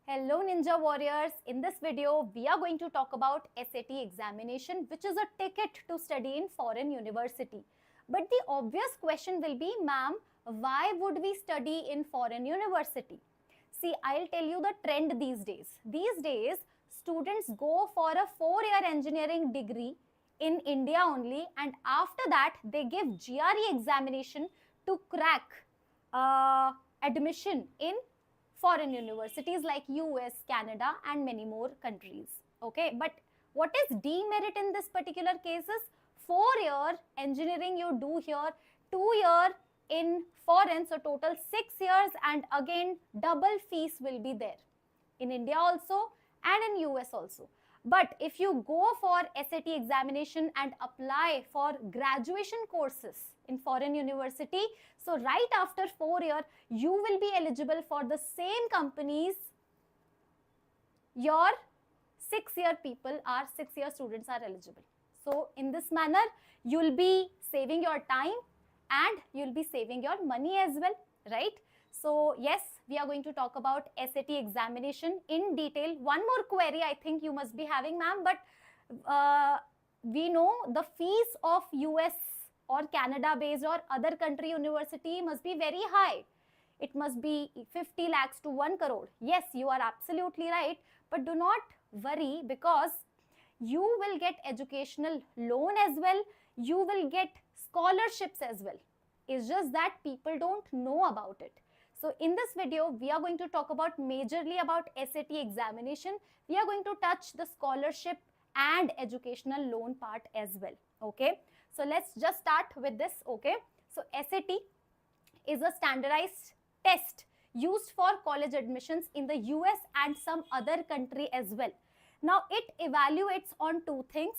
Hello Ninja Warriors, in this video we are going to talk about SAT examination, which is a ticket to study in foreign university. But the obvious question will be, ma'am, why would we study in foreign university? See, I'll tell you the trend these days. These days, students go for a 4-year engineering degree in India only, and after that they give GRE examination to crack admission in foreign universities like US, Canada and many more countries. Okay, but what is demerit in this particular cases? 4-year engineering you do here, 2-year in foreign, so total 6 years, and again double fees will be there in India also and in US also. But if you go for SAT examination and apply for graduation courses in foreign university, so right after 4 years, you will be eligible for the same companies your 6-year people are, 6-year students are eligible. So in this manner, you'll be saving your time and you'll be saving your money as well, right? So yes, we are going to talk about SAT examination in detail. One more query I think you must be having, ma'am, but we know the fees of US or Canada based or other country university must be very high. It must be 50 lakhs to 1 crore. Yes, you are absolutely right, but do not worry because you will get educational loan as well. You will get scholarships as well. It's just that people don't know about it. So in this video, we are going to talk about majorly about SAT examination. We are going to touch the scholarship and educational loan part as well. Okay. So let's just start with this. Okay. So SAT is a standardized test used for college admissions in the US and some other country as well. Now it evaluates on two things: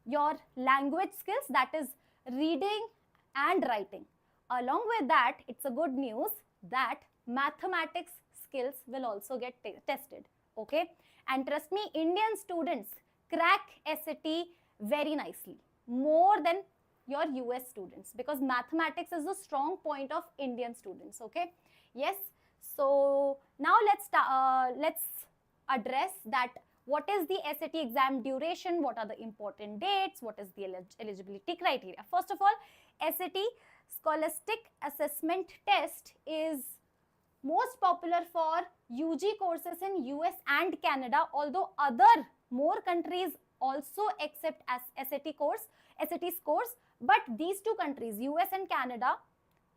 your language skills, that is reading and writing. Along with that, it's a good news that mathematics skills will also get tested. Okay, and trust me, Indian students crack SAT very nicely, more than your US students, because mathematics is a strong point of Indian students. Okay, yes. So now let's address that. What is the SAT exam duration? What are the important dates? What is the eligibility criteria? First of all, SAT Scholastic Assessment Test is most popular for UG courses in US and Canada, although other more countries also accept as SAT scores, but these two countries, US and Canada,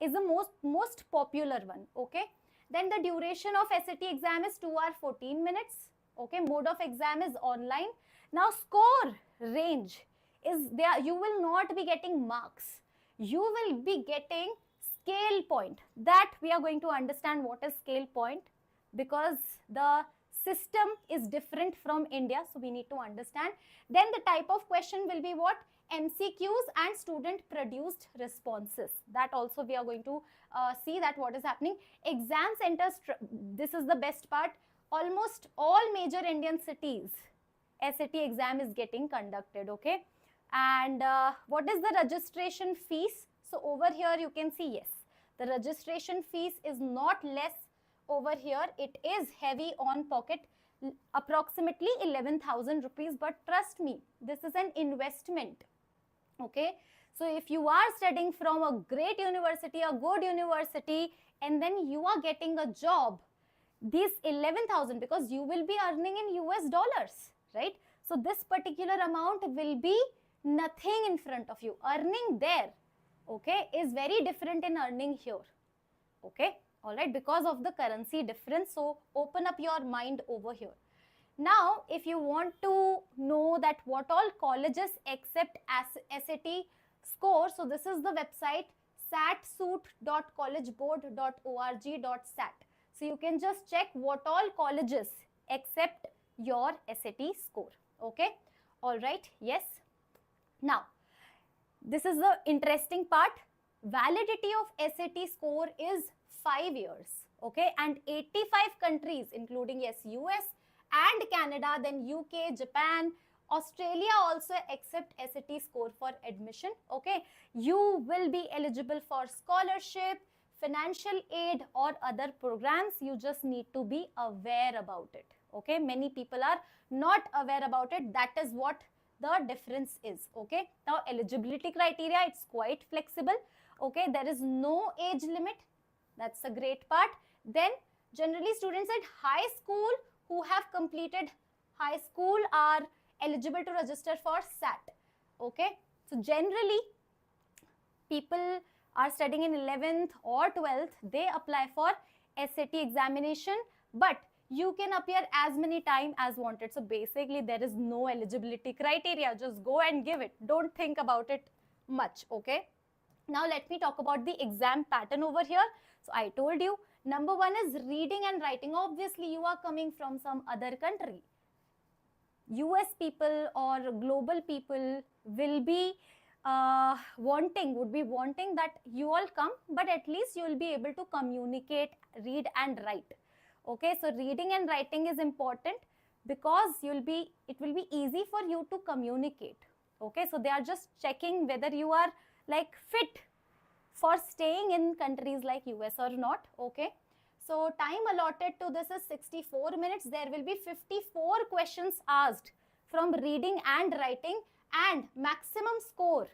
is the most popular one. Okay, then the duration of SAT exam is 2 hours 14 minutes. Okay, mode of exam is online. Now score range is there. You will not be getting marks. You will be getting scale point. That we are going to understand what is scale point, because the system is different from India, so we need to understand. Then the type of question will be what? MCQs and student produced responses. That also we are going to see that what is happening. Exam centers, this is the best part. Almost all major Indian cities, SAT exam is getting conducted. Okay, and what is the registration fees? So over here you can see, yes, the registration fees is not less over here. It is heavy on pocket, approximately 11,000 rupees, but trust me, this is an investment. Okay, so if you are studying from a great university, a good university, and then you are getting a job, this 11,000, because you will be earning in US dollars, right? So this particular amount will be nothing in front of you. Earning there, okay, is very different in earning here. Okay, all right, because of the currency difference. So open up your mind over here. Now, if you want to know that what all colleges accept as SAT score, so this is the website satsuit.collegeboard.org.sat. So you can just check what all colleges accept your SAT score. Okay, all right, yes. Now, this is the interesting part. Validity of SAT score is 5 years. Okay, and 85 countries, including yes, US and Canada, then UK, Japan, Australia also accept SAT score for admission. Okay, you will be eligible for scholarship, financial aid or other programs, you just need to be aware about it. Okay, many people are not aware about it. That is what the difference is. Okay, now eligibility criteria, it's quite flexible. Okay, there is no age limit. That's a great part. Then generally students at high school who have completed high school are eligible to register for SAT. Okay, so generally people are studying in 11th or 12th, they apply for SAT examination, but you can appear as many times as wanted. So basically there is no eligibility criteria. Just go and give it. Don't think about it much. Okay, now let me talk about the exam pattern over here. So I told you, number one is reading and writing. Obviously you are coming from some other country. US people or global people will be would be wanting that you all come, but at least you will be able to communicate, read and write. Okay, so reading and writing is important because it will be easy for you to communicate. Okay, so they are just checking whether you are like fit for staying in countries like US or not. Okay, so time allotted to this is 64 minutes. There will be 54 questions asked from reading and writing, and maximum score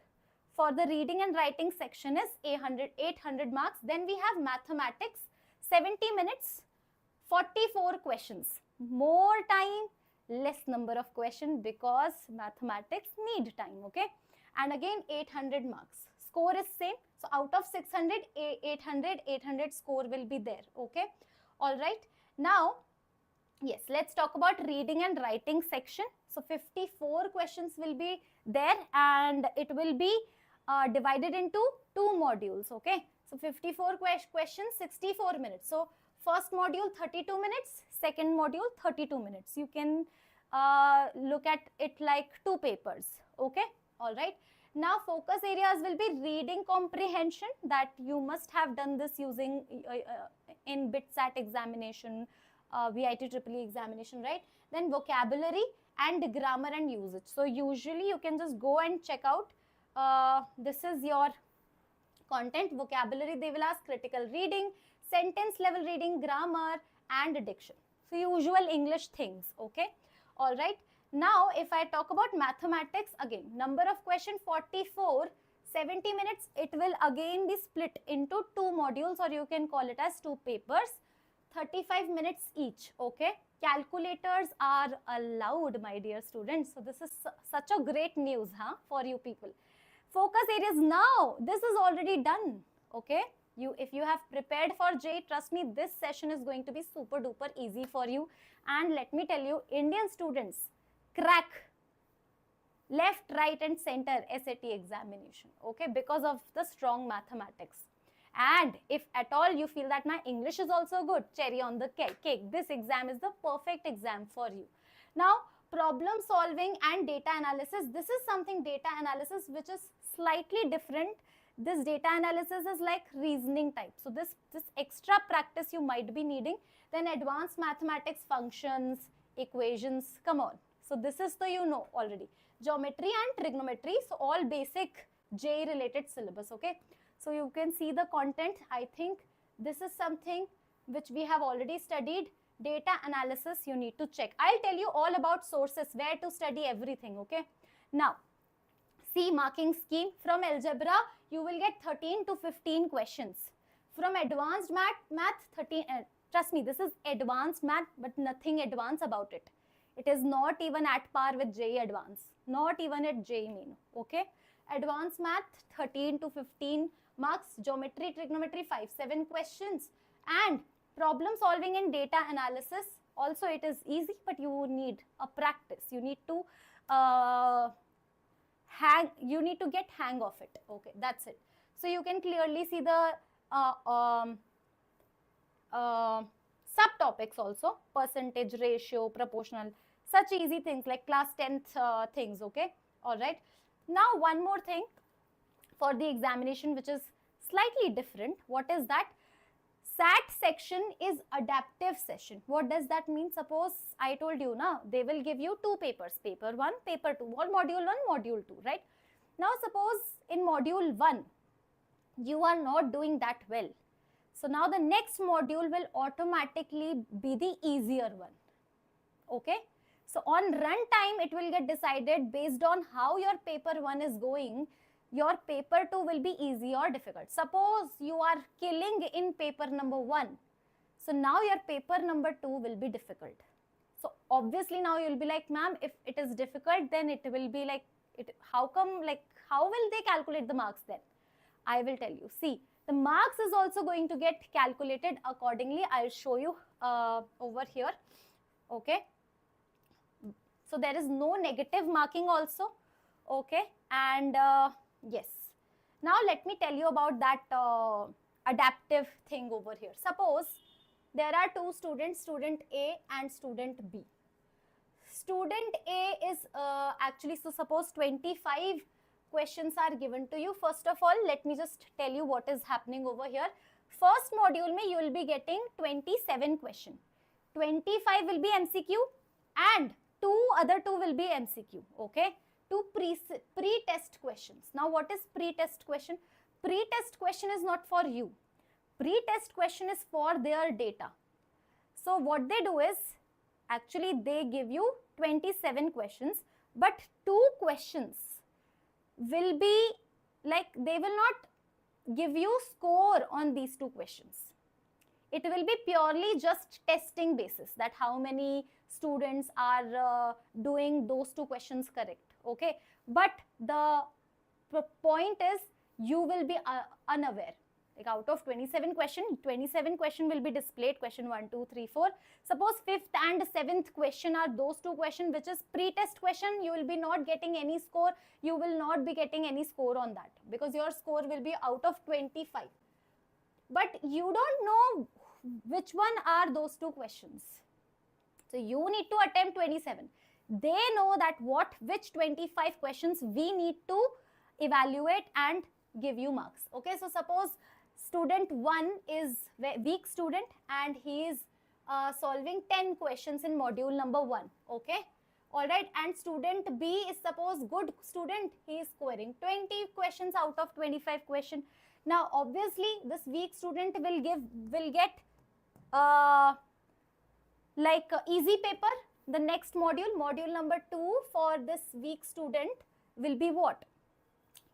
for the reading and writing section is 800 marks. Then we have mathematics, 70 minutes, 44 questions. More time, less number of questions because mathematics need time. Okay, and again 800 marks. Score is same. So out of 600, 800 score will be there. Okay, all right. Now, yes, let's talk about reading and writing section. So 54 questions will be there, and it will be divided into 2 modules. Okay, so 54 questions, 64 minutes. So first module 32 minutes, second module 32 minutes. You can look at it like 2 papers. Okay, all right. Now focus areas will be reading comprehension, that you must have done this using in BITSAT examination, VIT-EEE examination, right? Then vocabulary and grammar and usage. So usually you can just go and check out, this is your content. Vocabulary, they will ask critical reading, sentence level reading, grammar and diction. So usual English things. Okay, all right. Now if I talk about mathematics, again number of question 44, 70 minutes. It will again be split into 2 modules, or you can call it as 2 papers, 35 minutes each. Okay, calculators are allowed, my dear students. So this is such a great news, huh, for you people. Focus areas, now this is already done. Okay, if you have prepared for JEE, trust me, this session is going to be super duper easy for you. And let me tell you, Indian students crack left, right and center SAT examination, okay, because of the strong mathematics. And if at all you feel that my English is also good, cherry on the cake, this exam is the perfect exam for you. Now, problem solving and data analysis, this is something, data analysis, which is slightly different. This data analysis is like reasoning type. So this extra practice you might be needing. Then advanced mathematics, functions, equations, come on. So this is the, you know already, geometry and trigonometry. So all basic JEE related syllabus. Okay, so you can see the content. I think this is something which we have already studied. Data analysis, you need to check. I'll tell you all about sources, where to study everything. Okay, now see marking scheme. From algebra you will get 13 to 15 questions. From advanced math 13. Trust me, this is advanced math, but nothing advanced about it. It is not even at par with JEE Advanced, not even at JEE Main. Okay, advanced math 13 to 15 marks, geometry, trigonometry 5-7 questions, and problem solving and data analysis. Also it is easy, but you need a practice. You need to get hang of it. Okay, that's it. So you can clearly see the subtopics also, percentage, ratio, proportional, such easy things like class 10th things. Okay, all right. Now one more thing for the examination which is slightly different. What is that? SAT section is adaptive session. What does that mean? Suppose I told you now, they will give you 2 papers, paper 1, paper 2, or module 1, module 2, right? Now suppose in module 1 you are not doing that well. So now the next module will automatically be the easier one. Okay. So on run time, it will get decided based on how your paper 1 is going. Your paper 2 will be easy or difficult. Suppose you are killing in paper number 1. So now your paper number 2 will be difficult. So obviously now you'll be like, ma'am, if it is difficult, then it will be like, how come, like, how will they calculate the marks then? I will tell you. See, the marks is also going to get calculated accordingly. I'll show you over here. Okay. So there is no negative marking also. Okay. And yes. Now let me tell you about that adaptive thing over here. Suppose there are two students, student A and student B. Student A is actually, so suppose 25 questions are given to you. First of all, let me just tell you what is happening over here. First module mein you will be getting 27 question. 25 will be MCQ and other two will be MCQ. Okay. Two pre-test questions. Now what is pre-test question? Pre-test question is not for you. Pre-test question is for their data. So what they do is, actually they give you 27 questions, but 2 questions will be like, they will not give you score on these 2 questions. It will be purely just testing basis, that how many students are doing those 2 questions correct. Okay, but the point is, you will be unaware. Like out of 27 question will be displayed, question 1, 2, 3, 4. Suppose 5th and 7th question are those 2 questions which is pre-test question, you will be not getting any score. You will not be getting any score on that because your score will be out of 25. But you don't know which one are those 2 questions. So you need to attempt 27. They know that which 25 questions we need to evaluate and give you marks. Okay, so suppose student 1 is weak student and he is solving 10 questions in module number 1. Okay, all right, and student B is suppose good student, he is scoring 20 questions out of 25 question. Now obviously this weak student will get like easy paper. The next module number 2 for this weak student will be what?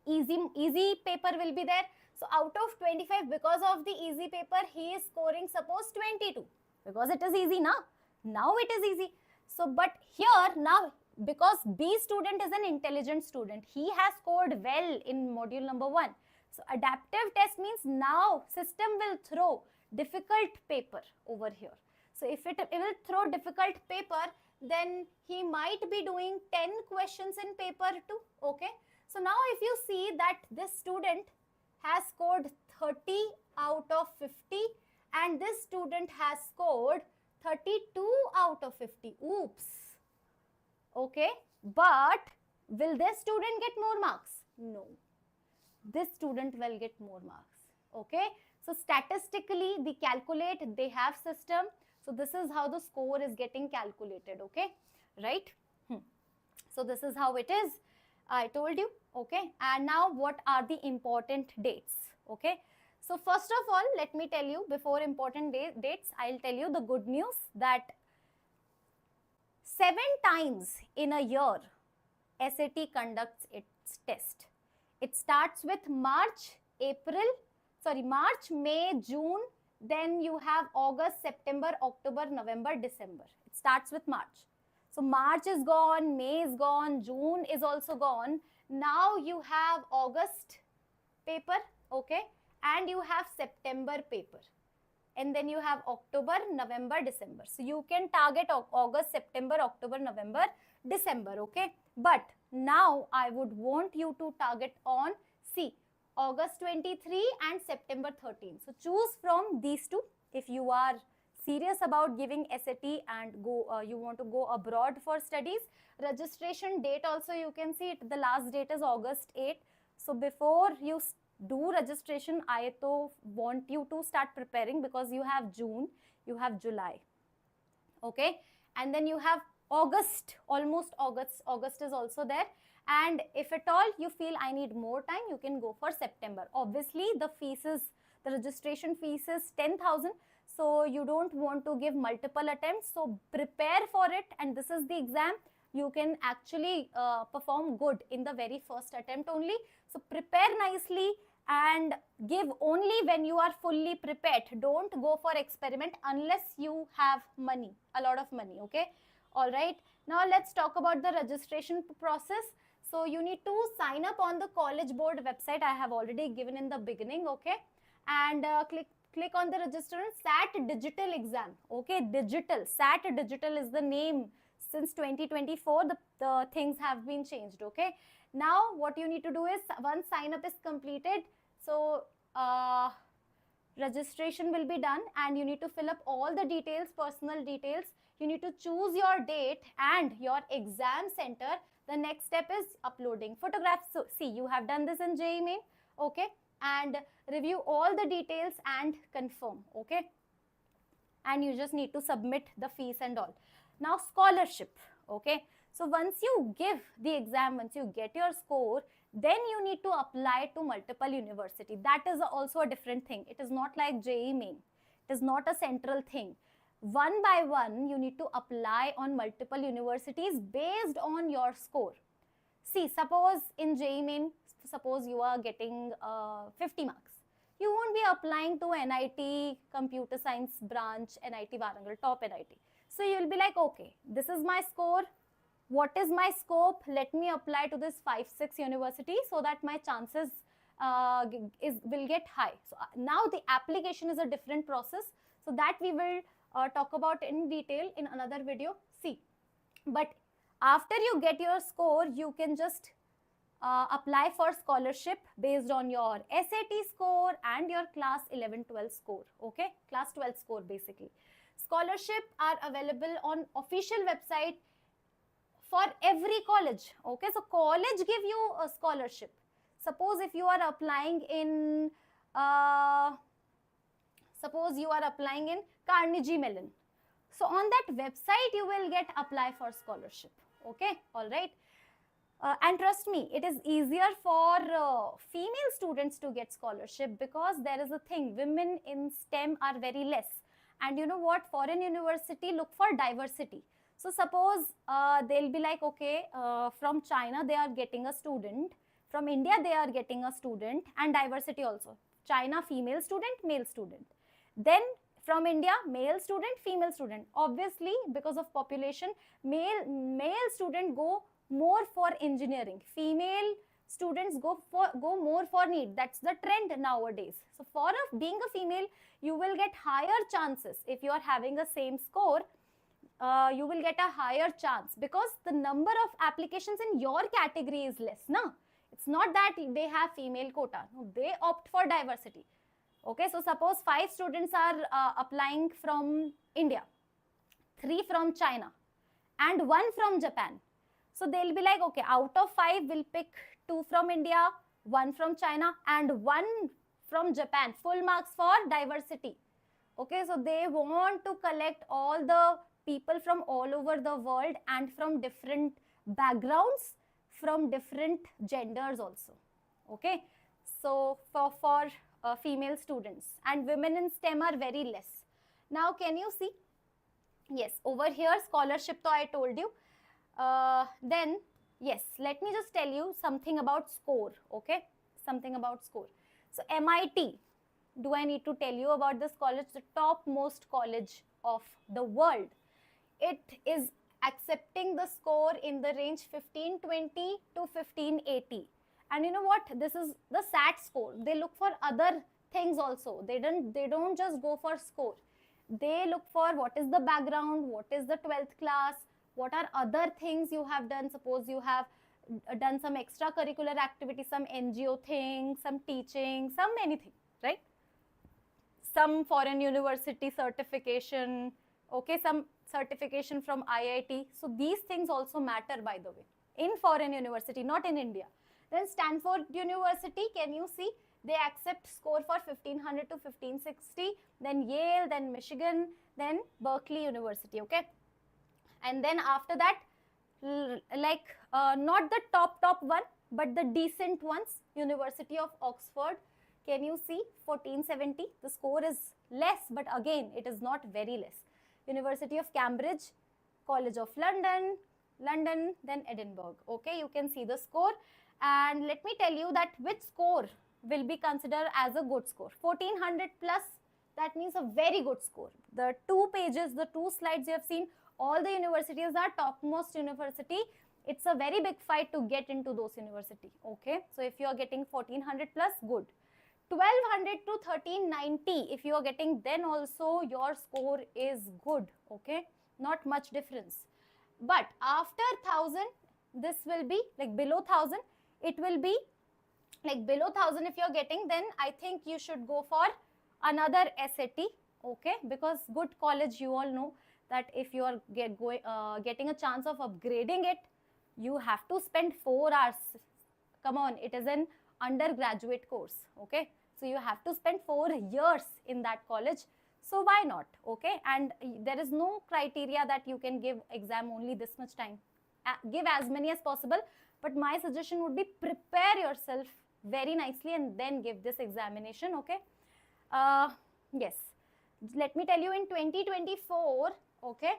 Easy paper will be there. So out of 25, because of the easy paper, he is scoring suppose 22 because it is easy now. Now it is easy. So but here now, because B student is an intelligent student, he has scored well in module number 1. So adaptive test means now system will throw difficult paper over here. So if it will throw difficult paper, then he might be doing 10 questions in paper 2. Okay. So now if you see that this student has scored 30 out of 50 and this student has scored 32 out of 50. Oops. Okay. But will this student get more marks? No. This student will get more marks. Okay. So statistically they have system. So this is how the score is getting calculated. Okay. Right. So this is how it is. I told you. Okay. And now what are the important dates? Okay. So first of all, let me tell you before important dates, I'll tell you the good news that 7 times in a year, SAT conducts its test. It starts with March, May, June, then you have August, September, October, November, December. It starts with March. So March is gone, May is gone, June is also gone. Now you have August paper, okay, and you have September paper. And then you have October, November, December. So you can target August, September, October, November, December, okay. But now I would want you to target on, August 23 and September 13. So choose from these two if you are serious about giving SAT and you want to go abroad for studies. Registration date also you can see it. The last date is August 8. So before you do registration, I want you to start preparing because you have June, you have July, okay, and then you have August, almost August. August is also there. And if at all you feel I need more time, you can go for September. Obviously, the fees is The registration fees is 10,000. So you don't want to give multiple attempts. So prepare for it, and this is the exam. You can actually perform good in the very first attempt only. So prepare nicely and give only when you are fully prepared. Don't go for experiment unless you have money, a lot of money, okay? All right. Now let's talk about the registration process. So you need to sign up on the College Board website. I have already given in the beginning, okay? And click on the register SAT digital exam, okay? Digital, SAT digital is the name. Since 2024, the things have been changed, okay? Now what you need to do is, once sign up is completed, so registration will be done and you need to fill up all the details, personal details. You need to choose your date and your exam center. The next step is uploading photographs. So see, you have done this in JEE Main, okay? And review all the details and confirm, okay? And you just need to submit the fees and all. Now scholarship, okay? So once you give the exam, once you get your score, then you need to apply to multiple university. That is also a different thing. It is not like JEE Main. It is not a central thing. One by one, you need to apply on multiple universities based on your score. See, suppose in JEE Main, suppose you are getting 50 marks. You won't be applying to NIT Computer Science branch, NIT Warangal, top NIT. So you will be like, okay, this is my score. What is my scope? Let me apply to this 5-6 universities so that my chances will get high. So now the application is a different process. So that we will talk about in detail in another video. See, but after you get your score, you can just apply for scholarship based on your SAT score and your class 11-12 score, okay? Class 12 score basically. Scholarship are available on official website for every college, okay? So college give you a scholarship. Suppose if you are applying in, Carnegie Mellon. So on that website, you will get apply for scholarship, okay? All right. And trust me, it is easier for female students to get scholarship because there is a thing, women in STEM are very less. And you know what, foreign university look for diversity. So suppose they'll be like, okay, from China they are getting a student, from India they are getting a student, and diversity also. China female student, male student. Then from India, male student, female student. Obviously, because of population, male student go more for engineering. Female students go more for need. That's the trend nowadays. So for being a female, you will get higher chances. If you are having a same score, you will get a higher chance because the number of applications in your category is less, no? It's not that they have female quota. No, they opt for diversity. Okay, so suppose 5 students are applying from India, 3 from China, and 1 from Japan. So they'll be like, okay, out of 5, we'll pick 2 from India, 1 from China, and 1 from Japan. Full marks for diversity. Okay, so they want to collect all the people from all over the world and from different backgrounds, from different genders also. Okay, so for female students, and women in STEM are very less. Now can you see? Yes, over here scholarship to I told you. Then yes, let me just tell you something about score, okay? Something about score. So MIT, do I need to tell you about this college? The topmost college of the world. It is accepting the score in the range 1520 to 1580. And you know what? This is the SAT score. They look for other things also. They don't just go for score. They look for what is the background, what is the 12th class, what are other things you have done. Suppose you have done some extracurricular activity, some NGO thing, some teaching, some anything, right? Some foreign university certification, okay, some certification from IIT. So these things also matter, by the way, in foreign university, not in India. Then Stanford University, can you see? They accept score for 1500 to 1560. Then Yale, then Michigan, then Berkeley University, okay? And then after that, like not the top one, but the decent ones, University of Oxford, Can you see 1470? The score is less, but again, it is not very less. University of Cambridge, College of London, then Edinburgh. Okay, you can see the score. And let me tell you that which score will be considered as a good score. 1400 plus, that means a very good score. The 2 pages, the 2 slides you have seen, all the universities are topmost university. It's a very big fight to get into those university. Okay, so if you are getting 1400 plus, good. 1200 to 1390, if you are getting, then also your score is good. Okay, not much difference. But after 1000, this will be like below 1000, it will be like below 1000 if you are getting, then I think you should go for another SAT. Okay, because good college, you all know that if you are getting a chance of upgrading it, you have to spend 4 hours. Come on, it is an undergraduate course. Okay, so you have to spend 4 years in that college. So why not? Okay, and there is no criteria that you can give exam only this much time. Give as many as possible, but my suggestion would be prepare yourself very nicely and then give this examination. Okay, yes, let me tell you, in 2024, okay,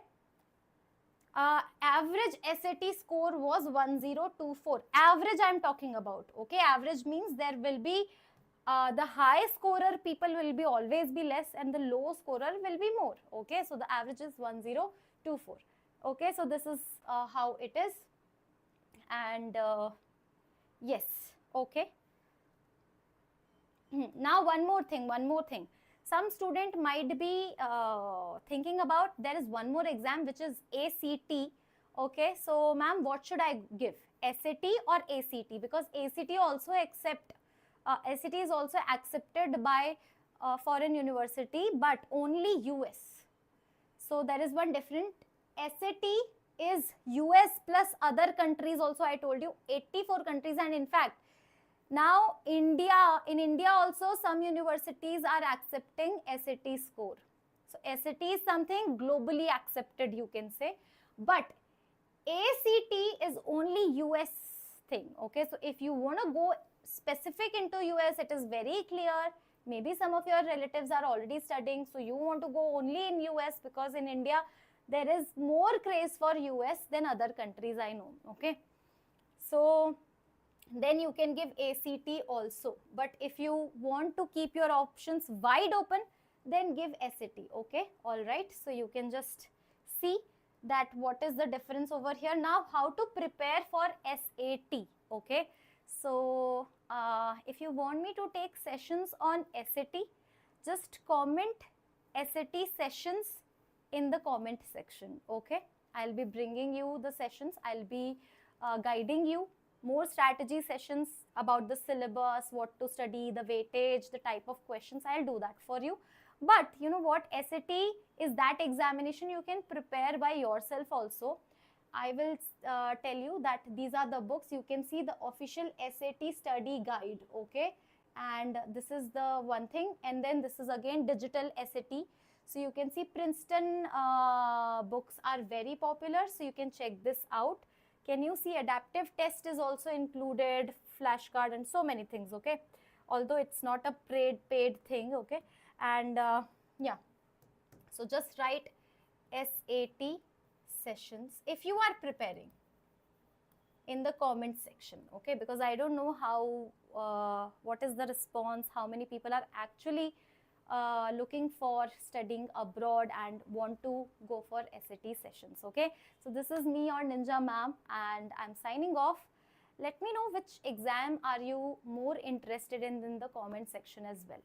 average SAT score was 1024. Average I am talking about. Okay, average means there will be the high scorer people will be always be less and the low scorer will be more. Okay, so the average is 1024. Okay, so this is how it is. And yes, okay. Now one more thing. Some student might be thinking about, there is one more exam which is ACT. Okay, so ma'am, what should I give, SAT or ACT? Because ACT also SAT is also accepted by foreign university, but only US. So there is one different. SAT is US plus other countries also. I told you 84 countries, and in fact now in India also some universities are accepting SAT score. So SAT is something globally accepted, you can say, but ACT is only US thing. Okay, so if you want to go specific into US, it is very clear. Maybe some of your relatives are already studying, so you want to go only in US, because in India there is more craze for US than other countries, I know. Okay, so then you can give ACT also, but if you want to keep your options wide open, then give SAT. Okay, all right, so you can just see that what is the difference over here. Now how to prepare for SAT. Okay, so if you want me to take sessions on SAT, just comment SAT sessions in the comment section. Okay, I'll be bringing you the sessions. I'll be guiding you more strategy sessions about the syllabus, what to study, the weightage, the type of questions. I'll do that for you. But you know what, SAT is that examination you can prepare by yourself also. I will tell you that these are the books. You can see the official SAT study guide. Okay, and this is the one thing, and then this is again digital SAT. So you can see Princeton books are very popular, so you can check this out. Can you see adaptive test is also included, flashcard, and so many things. Okay, although it's not a paid thing. Okay, and yeah, so just write SAT sessions if you are preparing in the comment section. Okay, because I don't know how what is the response, how many people are actually looking for studying abroad and want to go for SAT sessions. Okay, so this is me, your Ninja ma'am, and I'm signing off. Let me know which exam are you more interested in the comment section as well.